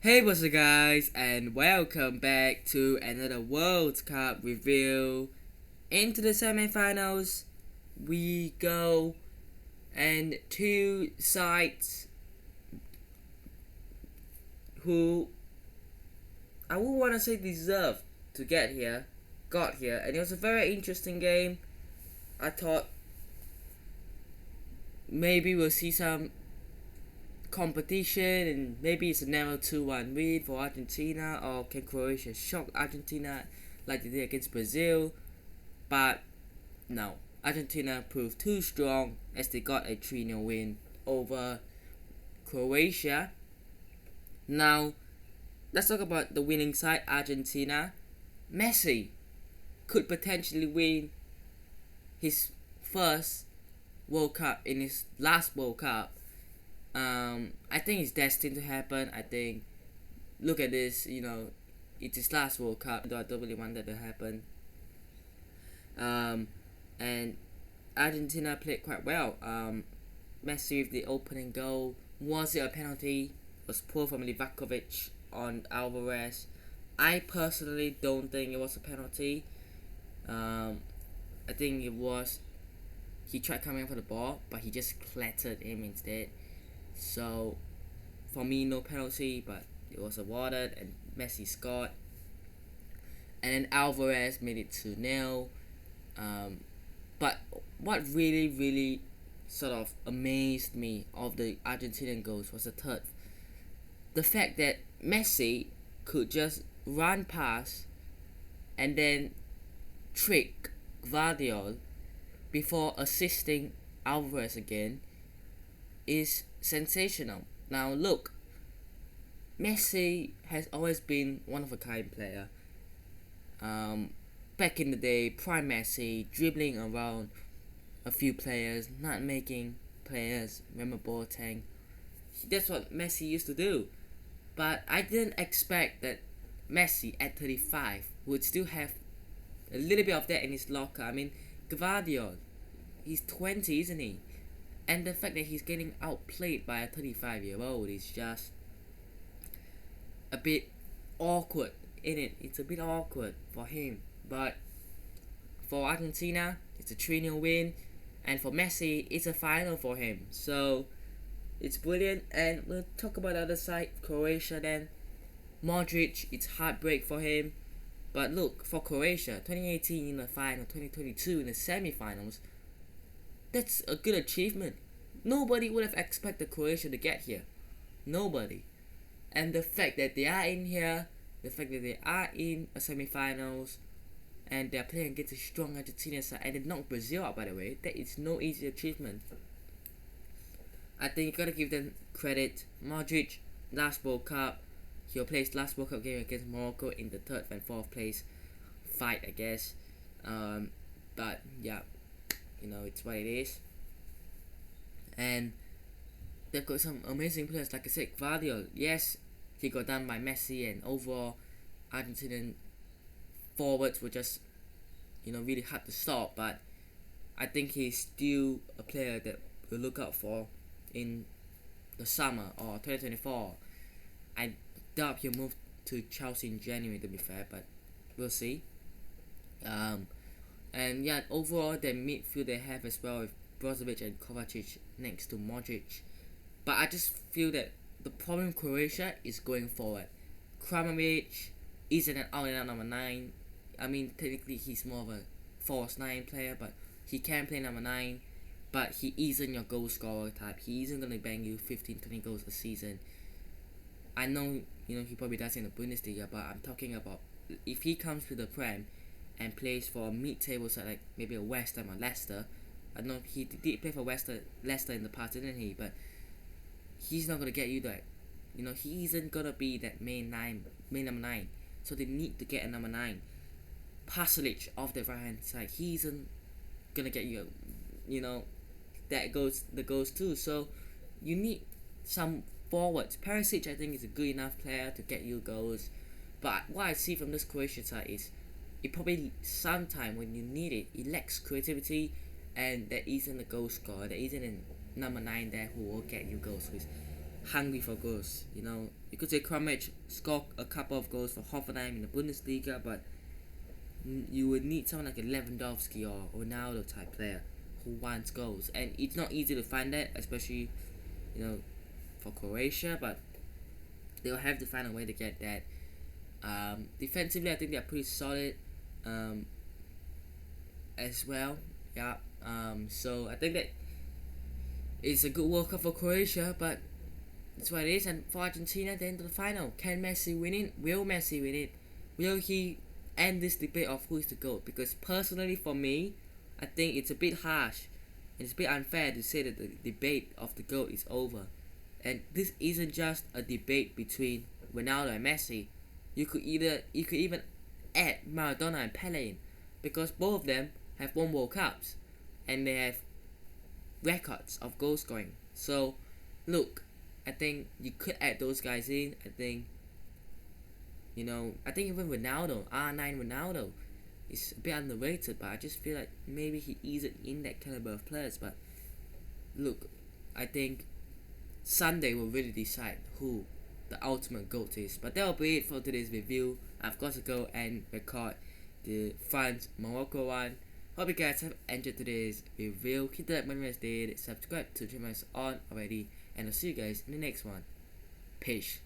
Hey, what's up, guys, and welcome back to another World Cup review. Into the semi-finals, we go, and two sides who I would want to say deserve to get here, got here, and it was a very interesting game. I thought maybe we'll see some competition and maybe it's a narrow 2-1 win for Argentina, or can Croatia shock Argentina like they did against Brazil? But no, Argentina proved too strong as they got a 3-0 win over Croatia. Now, let's talk about the winning side, Argentina. Messi could potentially win his first World Cup in his last World Cup. I think it's destined to happen. I think, look at this, it's his last World Cup, though I don't really want that to happen. And Argentina played quite well. Messi with the opening goal. Was it a penalty? It was poor from Livakovic on Alvarez. I personally don't think it was a penalty. I think it was. He tried coming for the ball, but he just clattered him instead. So, for me, no penalty, but it was awarded, and Messi scored. And then Alvarez made it 2-0. But what really sort of amazed me of the Argentinian goals was the third. The fact that Messi could just run past and then trick Guardiola before assisting Alvarez again is sensational. Now look, Messi has always been one of a kind player. Back in the day, prime Messi, dribbling around a few players, not making players memorable tank. That's what Messi used to do. But I didn't expect that Messi at 35 would still have a little bit of that in his locker. I mean, Gvardiol, he's 20, isn't he? And the fact that he's getting outplayed by a 35-year-old is just a bit awkward, in it. It's a bit awkward for him. But for Argentina, it's a 3-0 win. And for Messi, it's a final for him. So, it's brilliant. And we'll talk about the other side, Croatia then. Modric, it's heartbreak for him. But look, for Croatia, 2018 in the final, 2022 in the semi-finals, that's a good achievement. Nobody would have expected Croatia to get here. Nobody. And the fact that they are in here, the fact that they are in a semi-finals, and they're playing against a strong Argentina side, and they knocked Brazil out, by the way, that is no easy achievement. I think you gotta give them credit. Modric, last World Cup, he'll play his last World Cup game against Morocco in the 3rd and 4th place fight, I guess. But yeah, it's what it is. And they've got some amazing players, like I said, Gvardiol. Yes, he got done by Messi, and overall, Argentinian forwards were just, really hard to stop. But I think he's still a player that we'll look out for in the summer or 2024. I doubt he'll move to Chelsea in January, to be fair, but we'll see. And yeah, overall, the midfield they have as well with Brozovic and Kovacic next to Modric. But I just feel that the problem with Croatia is going forward. Kramaric isn't an out-and-out number 9. I mean, technically he's more of a false 9 player, but he can play number 9. But he isn't your goal scorer type. He isn't going to bang you 15-20 goals a season. I know, he probably does in the Bundesliga, but I'm talking about if he comes to the Prem and plays for a mid-table side, like maybe a West Ham or Leicester. I know he did play for Leicester in the past, didn't he? But he's not gonna get you that. He isn't gonna be that main number 9. So they need to get a number 9. Pasalic off the right hand side, he isn't gonna get you. That goes the goals too. So you need some forwards. Perisic, I think, is a good enough player to get you goals. But what I see from this Croatian side is it probably sometime when you need it, it lacks creativity, and there isn't a goal scorer. There isn't a number 9 there who will get you goals. hungry for goals. You know, you could say Croatia scored a couple of goals for Hoffenheim in the Bundesliga, but you would need someone like a Lewandowski or Ronaldo type player who wants goals, and it's not easy to find that, especially, you know, for Croatia. But they'll have to find a way to get that. Defensively, I think they're pretty solid as well. Yeah. So I think that it's a good World Cup for Croatia, but that's what it is. And for Argentina, they're into the final. Can Messi win it? Will Messi win it? Will he end this debate of who is the GOAT? Because personally, for me, I think it's a bit harsh. It's a bit unfair to say that the debate of the GOAT is over. And this isn't just a debate between Ronaldo and Messi. You could even add Maradona and Pele in, because both of them have won World Cups and they have records of goal scoring. So, look, I think you could add those guys in. I think even Ronaldo, R9 Ronaldo, is a bit underrated, but I just feel like maybe he isn't in that caliber of players. But look, I think Sunday will really decide who the ultimate GOAT is. But that will be it for today's review. I've got to go and record the France-Morocco one. Hope you guys have enjoyed today's review. Hit that button as did, subscribe to the channel on already, and I'll see you guys in the next one. Peace.